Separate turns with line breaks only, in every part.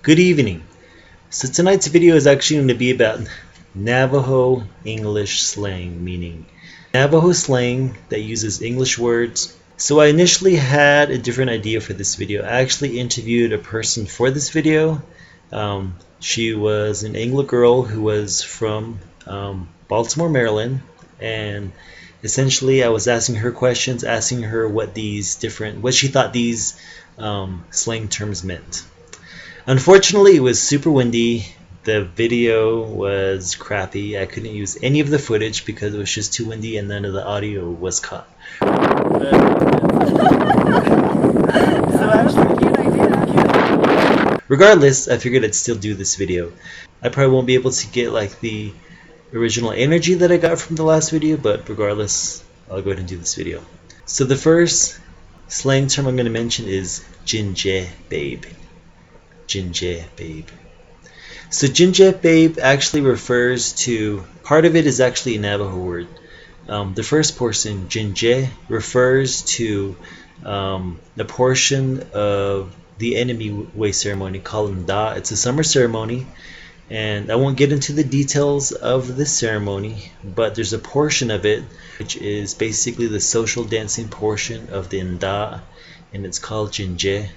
Good evening. So tonight's video is actually going to be about Navajo English slang, meaning Navajo slang that uses English words. So I initially had a different idea for this video. I actually interviewed a person for this video. She was an Anglo girl who was from Baltimore, Maryland, and essentially I was asking her questions, asking her what she thought these slang terms meant. Unfortunately, it was super windy. The video was crappy. I couldn't use any of the footage because it was just too windy and none of the audio was caught. Regardless, I figured I'd still do this video. I probably won't be able to get like the original energy that I got from the last video, but regardless, I'll go ahead and do this video. So the first slang term I'm going to mention is Jinjééh Babe. Jinjééh Babe. So Jinjééh Babe actually refers to, part of it is actually a Navajo word. The first portion, Jinjééh, refers to the portion of the enemy way ceremony called Nda. It's a summer ceremony, and I won't get into the details of this ceremony, but there's a portion of it which is basically the social dancing portion of the Nda, and it's called Jinjééh.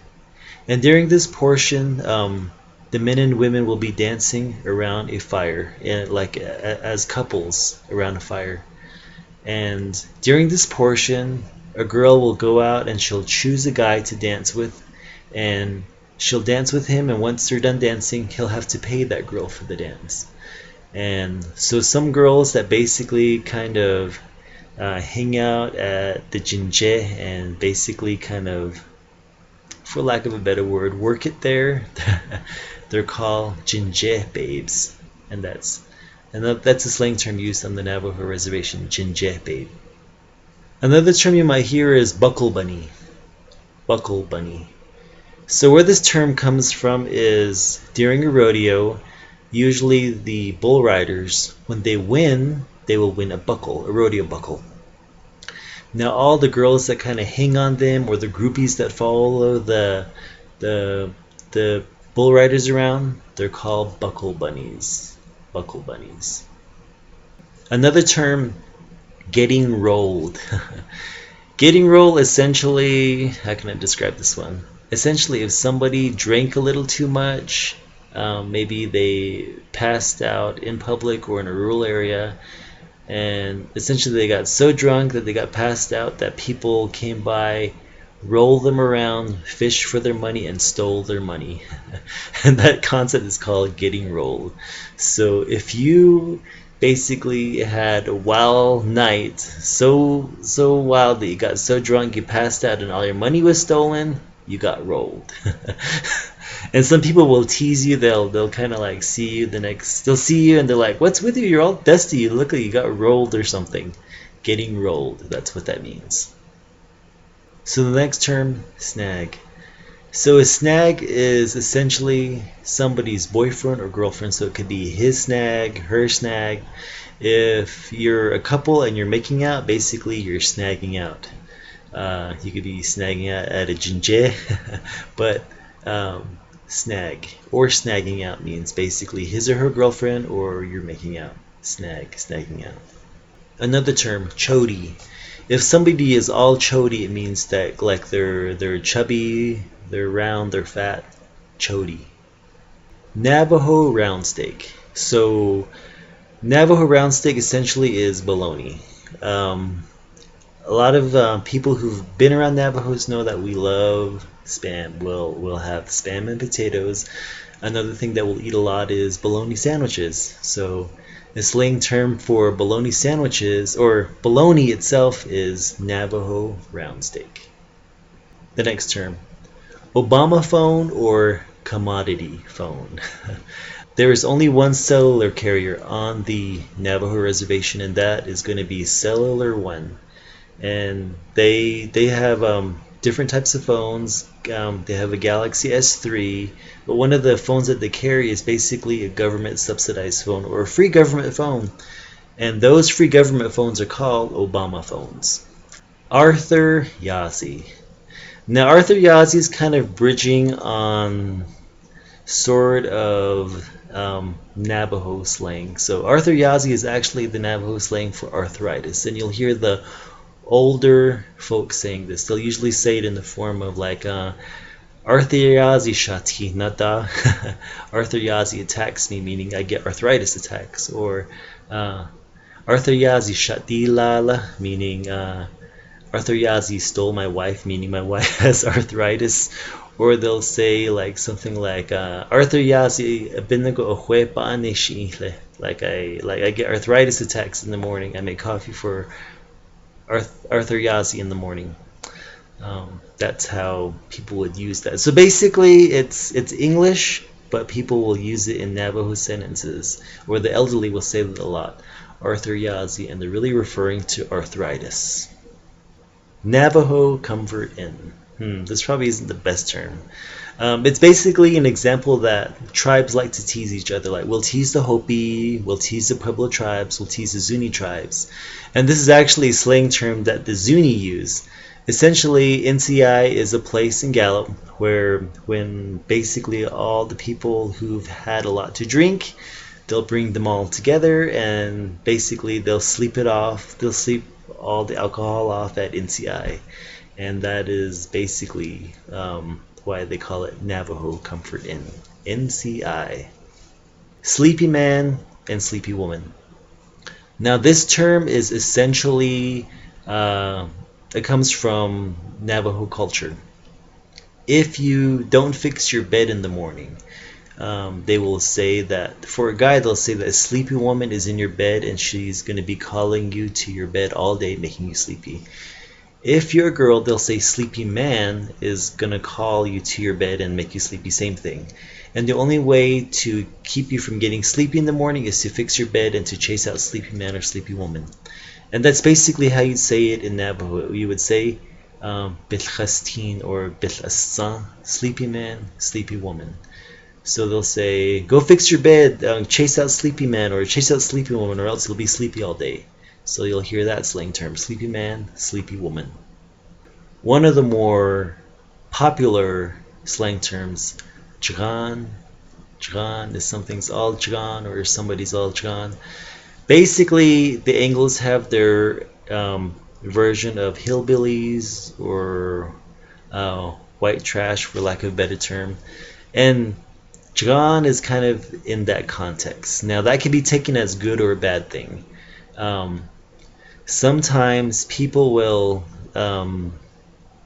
And during this portion, the men and women will be dancing around a fire, as couples around a fire. And during this portion, a girl will go out and she'll choose a guy to dance with, and she'll dance with him, and once they're done dancing, he'll have to pay that girl for the dance. And so some girls that basically kind of hang out at the Jinjééh and basically kind of, for lack of a better word, work it there, they're called Jinjééh Babes, and that's a slang term used on the Navajo Reservation, Jinjééh Babe. Another term you might hear is buckle bunny. Buckle bunny. So where this term comes from is during a rodeo, usually the bull riders, when they win, they will win a buckle, a rodeo buckle. Now all the girls that kind of hang on them, or the groupies that follow the bull riders around, they're called buckle bunnies. Buckle bunnies. Another term, getting rolled. Getting rolled, essentially, how can I describe this one? Essentially, if somebody drank a little too much, maybe they passed out in public or in a rural area, and essentially they got so drunk that they got passed out that people came by, rolled them around, fished for their money, and stole their money. And that concept is called getting rolled. So if you basically had a wild night, so wild that you got so drunk you passed out and all your money was stolen, you got rolled. And some people will tease you. They'll kind of like see you they'll see you and they're like, what's with you? You're all dusty. You look like you got rolled or something. Getting rolled, that's what that means. So the next term, snag. So a snag is essentially somebody's boyfriend or girlfriend. So it could be his snag, her snag. If you're a couple and you're making out, basically you're snagging out. You could be snagging out at a Jinjééh, but snag or snagging out means basically his or her girlfriend, or you're making out. Snagging out. Another term, Choady. If somebody is all Choady, it means that like they're chubby, they're round, they're fat. Choady. Navajo Round steak. So Navajo Round steak essentially is bologna. A lot of people who've been around Navajos know that we love spam. We'll have spam and potatoes. Another thing that we'll eat a lot is bologna sandwiches. So the slang term for bologna sandwiches, or bologna itself, is Navajo Round steak. The next term, Obama phone or commodity phone. There is only one cellular carrier on the Navajo Reservation, and that is going to be Cellular One. And they have different types of phones. They have a Galaxy S3, but one of the phones that they carry is basically a government subsidized phone, or a free government phone, and those free government phones are called Obama phones. Arthur Yazzie. Now Arthur Yazzie is kind of bridging on sort of Navajo slang. So Arthur Yazzie is actually the Navajo slang for arthritis, and you'll hear the older folks saying this. They'll usually say it in the form of like Arthur Yazzie shati nata. Arthur Yazzie attacks me, meaning I get arthritis attacks, or Arthur Yazzie shati lala, meaning Arthur Yazzie stole my wife, meaning my wife has arthritis. Or they'll say like something like Arthur Yazzie binago ohwe paane shiile. Like I get arthritis attacks in the morning. I make coffee for Arthur Yazzie in the morning. That's how people would use that. So basically, it's English, but people will use it in Navajo sentences, or the elderly will say it a lot. Arthur Yazzie, and they're really referring to arthritis. Navajo Comfort Inn. This probably isn't the best term. It's basically an example that tribes like to tease each other. Like, we'll tease the Hopi, we'll tease the Pueblo tribes, we'll tease the Zuni tribes. And this is actually a slang term that the Zuni use. Essentially, NCI is a place in Gallup where when basically all the people who've had a lot to drink, they'll bring them all together and basically they'll sleep it off. They'll sleep all the alcohol off at NCI. And that is basically why they call it Navajo Comfort Inn. NCI. Sleepy man and sleepy woman. Now this term is essentially, it comes from Navajo culture. If you don't fix your bed in the morning, they will say that, for a guy, they'll say that a sleepy woman is in your bed and she's going to be calling you to your bed all day, making you sleepy. If you're a girl, they'll say sleepy man is going to call you to your bed and make you sleepy, same thing. And the only way to keep you from getting sleepy in the morning is to fix your bed and to chase out sleepy man or sleepy woman. And that's basically how you'd say it in Navajo. You would say Bilchastin or Bilchassan, sleepy man, sleepy woman. So they'll say, go fix your bed, chase out sleepy man or chase out sleepy woman, or else you'll be sleepy all day. So you'll hear that slang term, sleepy man, sleepy woman. One of the more popular slang terms, Jighá. Jighá is something's all Jighá or somebody's all Jighá. Basically, the Anglos have their version of hillbillies or white trash, for lack of a better term. And Jighá is kind of in that context. Now, that can be taken as good or a bad thing. Sometimes people will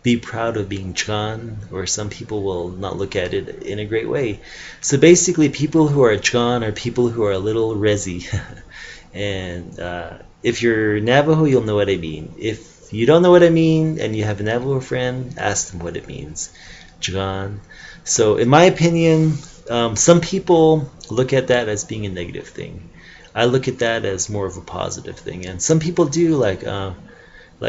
be proud of being Jighá, or some people will not look at it in a great way. So basically, people who are Jighá are people who are a little resi. And if you're Navajo, you'll know what I mean. If you don't know what I mean and you have a Navajo friend, ask them what it means. Jighá. So in my opinion, some people look at that as being a negative thing. I look at that as more of a positive thing, and some people do, like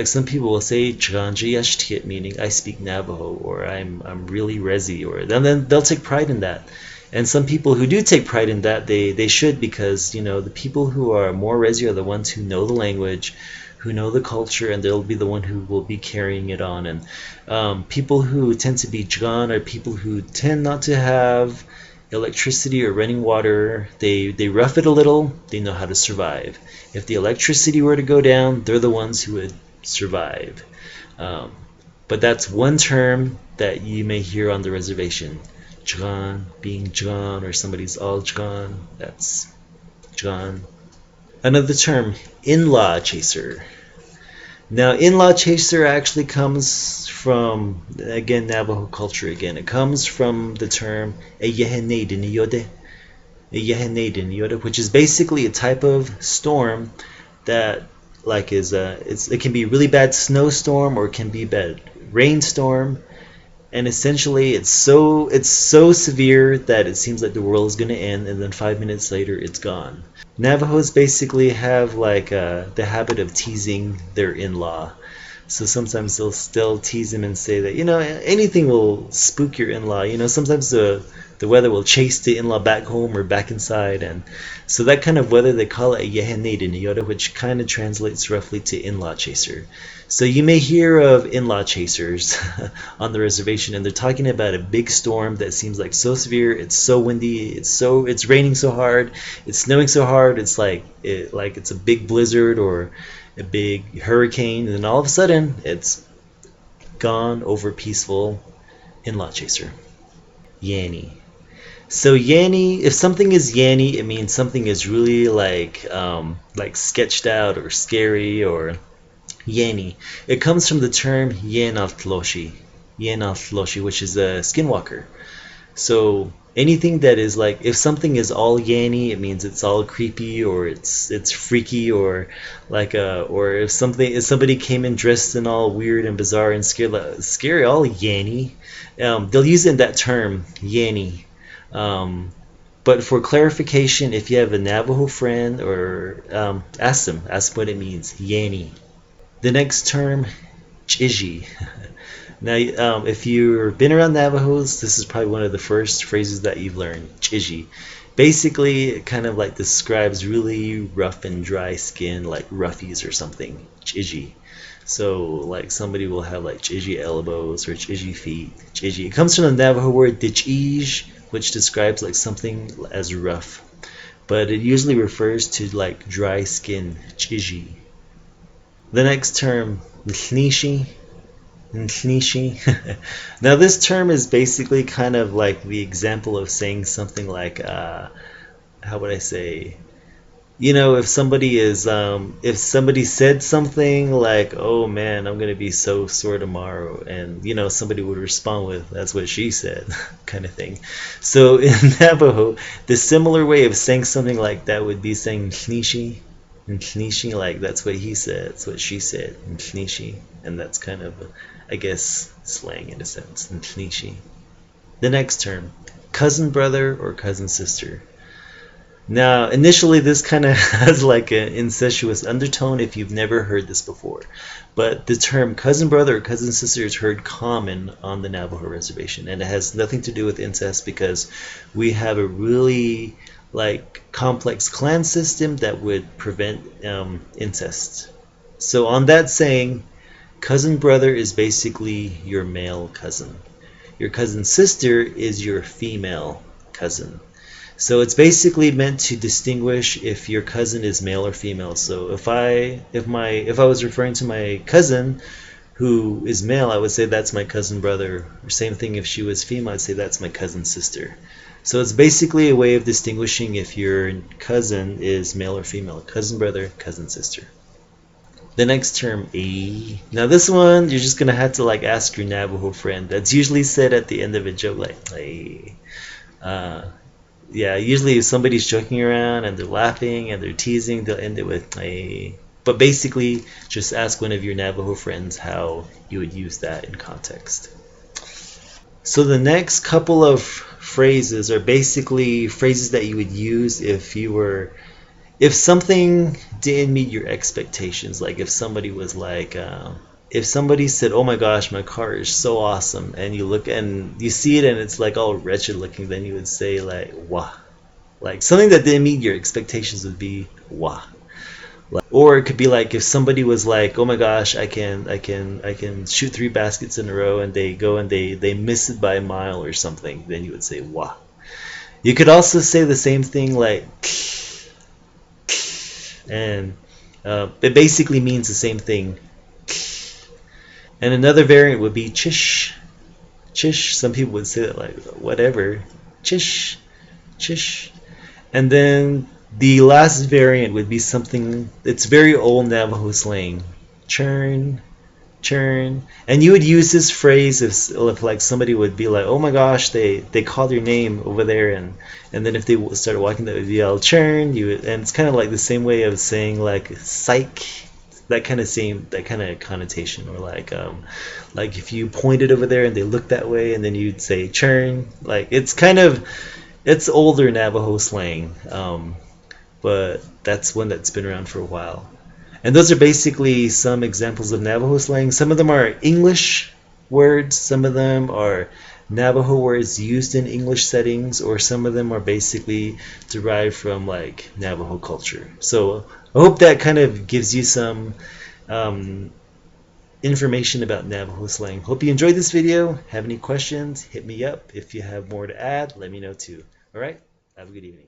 some people will say Jighá, meaning I speak Navajo, or I'm really resi, or then they'll take pride in that. And some people who do take pride in that, they should, because the people who are more resi are the ones who know the language, who know the culture, and they'll be the one who will be carrying it on. And people who tend to be Jighá are people who tend not to have electricity or running water. They rough it a little. They know how to survive. If the electricity were to go down, they're the ones who would survive. But that's one term that you may hear on the reservation. Jighá, being Jighá, or somebody's all Jighá. That's Jighá. Another term, in-law chaser. Now, in-law chaser actually comes from, again, Navajo culture again. It comes from the term Eiiii, which is basically a type of storm that it can be a really bad snowstorm or it can be a bad rainstorm. And essentially, it's so severe that it seems like the world is going to end, and then 5 minutes later, it's gone. Navajos basically have the habit of teasing their in-law. So sometimes they'll still tease him and say that, anything will spook your in-law. Sometimes the weather will chase the in-law back home or back inside, and so that kind of weather they call it a Yeenii, which kind of translates roughly to in-law chaser. So you may hear of in-law chasers on the reservation, and they're talking about a big storm that seems like so severe, it's so windy, it's raining so hard, it's snowing so hard, it's like it's a big blizzard or a big hurricane, and then all of a sudden it's gone over peaceful. In-law chaser. Yeenii. So Yeenii, if something is Yeenii, it means something is really like sketched out or scary or Yeenii. It comes from the term Yeenii, which is a skinwalker. So anything that is like, if something is all Yeenii, it means it's all creepy or it's freaky, or or if somebody came in dressed in all weird and bizarre and scary, all Yeenii. They'll use it in that term, Yeenii. But for clarification, if you have a Navajo friend, or ask what it means, Yeenii. The next term, Chísh. Now, if you've been around Navajos, this is probably one of the first phrases that you've learned, Chísh. Basically, it kind of like describes really rough and dry skin, like roughies or something, Chísh. So, like, somebody will have like Chísh elbows or Chísh feet, Chísh. It comes from the Navajo word Chísh, which describes like something as rough, but it usually refers to like dry skin, Chísh. The next term, Niłní. Now this term is basically kind of like the example of saying something like, how would I say, if somebody said something like, oh man, I'm gonna be so sore tomorrow, and somebody would respond with, that's what she said, kind of thing. So in Navajo, the similar way of saying something like that would be saying Níłní, like that's what he said, that's what she said, Níłní, and that's kind of, I guess, slang in a sense, Níłní. The next term, cousin brother or cousin sister. Now, initially, this kind of has like an incestuous undertone if you've never heard this before. But the term cousin brother or cousin sister is heard common on the Navajo Reservation, and it has nothing to do with incest because we have a really complex clan system that would prevent incest. So on that saying, cousin brother is basically your male cousin. Your cousin sister is your female cousin. So it's basically meant to distinguish if your cousin is male or female. So if I was referring to my cousin who is male, I would say that's my cousin brother. Or same thing if she was female, I'd say that's my cousin sister. So it's basically a way of distinguishing if your cousin is male or female. Cousin brother, cousin sister. The next term, Ayee. Now this one, you're just going to have to ask your Navajo friend. That's usually said at the end of a joke, like, Ayee. Yeah, usually if somebody's joking around and they're laughing and they're teasing, they'll end it with Ayee. But basically, just ask one of your Navajo friends how you would use that in context. So the next couple of phrases are basically phrases that you would use if something didn't meet your expectations. Like if somebody was if somebody said, oh my gosh, my car is so awesome, and you look and you see it and it's all wretched looking, then you would say wah. Something that didn't meet your expectations would be wah. Or it could be if somebody was oh my gosh, I can shoot 3 baskets in a row, and they go and they miss it by a mile or something, then you would say wah. You could also say the same thing and it basically means the same thing. And another variant would be Chísh. Chísh, some people would say that whatever. Chísh, Chísh. And then the last variant would be something, it's very old Navajo slang. Chúrn, Chúrn. And you would use this phrase if somebody would be oh my gosh, they called your name over there, and then if they started walking, they would yell Chúrn. And it's kind of the same way of saying psych. That kind of connotation, or if you pointed over there and they looked that way, and then you'd say Chúrn. It's older Navajo slang, but that's one that's been around for a while. And those are basically some examples of Navajo slang. Some of them are English words, some of them are Navajo words used in English settings, or some of them are basically derived from like Navajo culture. So I hope that kind of gives you some information about Navajo slang. Hope you enjoyed this video. Have any questions, hit me up. If you have more to add, let me know too. Alright, have a good evening.